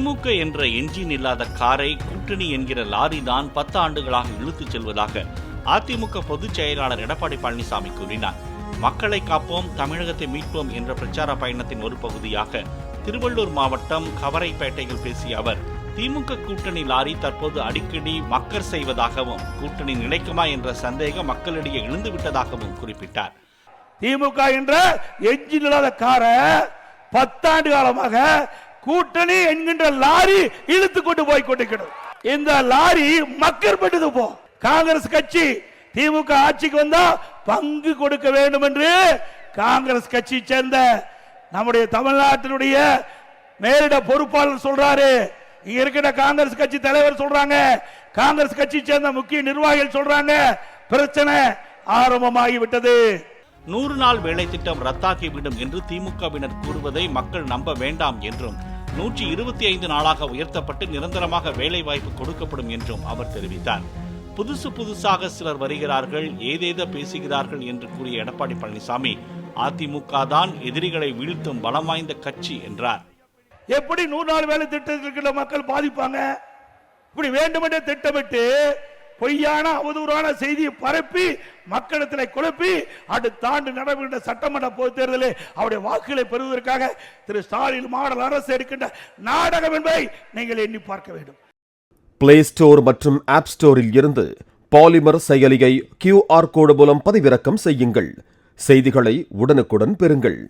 திமுக என்ற என்ஜின் இல்லாத காரை கூட்டணி என்கிற லாரி தான் 10 ஆண்டுகளாக இழுத்துச் செல்வதாக அதிமுக பொதுச் செயலாளர் எடப்பாடி பழனிசாமி கூறினார். மக்களை காப்போம், தமிழகத்தை மீட்போம் என்ற பிரச்சார பயணத்தின் ஒரு பகுதியாக திருவள்ளூர் மாவட்டம் கவரைப்பேட்டையில் பேசிய அவர், திமுக கூட்டணி லாரி தற்போது அடிக்கடி மக்கர் செய்வதாகவும், கூட்டணி நிலைக்குமா என்ற சந்தேகம் மக்களிடையே எழுந்துவிட்டதாகவும் குறிப்பிட்டார். திமுக என்ற என்ஜின் இல்லாத காரை 10 ஆண்டு காலமாக கூட்டணி என்கின்ற லாரி இழுத்து கொண்டு போய் கொண்டிருக்கிறது. இந்த லாரி மக்கர் பட்டது போ. காங்கிரஸ் கட்சி திமுக ஆட்சிக்கு வந்தா பங்கு கொடுக்க வேண்டும் என்று காங்கிரஸ் கட்சி சேர்ந்த நம்முடைய தமிழ்நாட்டினுடைய மேலிட பொறுப்பாளர் சொல்றாரு. இங்க இருக்கிற காங்கிரஸ் கட்சி தலைவர் சொல்றாங்க, காங்கிரஸ் கட்சி சேர்ந்த முக்கிய நிர்வாகிகள் சொல்றாங்க, பிரச்சனை ஆரம்பமாகிவிட்டது. 100 நாள் வேலை திட்டம் ரத்தாகிவிடும் என்று திமுகவினர் கூறுவதை மக்கள் நம்ப வேண்டாம் என்றும், 125 நாளாக உயர்த்தப்பட்டு நிரந்தரமாக வேலை வாய்ப்பு கொடுக்கப்படும் என்றும் அவர் தெரிவித்தார். புதுசாக சிலர் வருகிறார்கள், ஏதேதோ பேசுகிறார்கள் என்று கூறிய எடப்பாடி பழனிசாமி, அதிமுக தான் எதிரிகளை வீழ்த்தும் பலம் வாய்ந்த கட்சி என்றார். எப்படி 100 நாள் வேலை திட்டத்திற்கு மக்கள் பாதிப்பாங்க? இப்படி வேண்டுமென்றே திட்டமிட்டு பொய்யான அவதூறான செய்தியை பரப்பி மக்களிடத்தில் குழப்பி அடுத்த ஆண்டு நடைபெறுகின்ற சட்டமன்ற பொதுத் தேர்தலில் அவருடைய வாக்குகளை பெறுவதற்காக திரு ஸ்டாலின் மாடல் அரசு எடுக்கின்ற நாடகம் என்பதை நீங்கள் எண்ணி பார்க்க வேண்டும். பிளே ஸ்டோர் மற்றும் ஆப் ஸ்டோரில் இருந்து பாலிமர் செயலியை QR கோடு மூலம் பதிவிறக்கம் செய்யுங்கள். செய்திகளை உடனுக்குடன் பெறுங்கள்.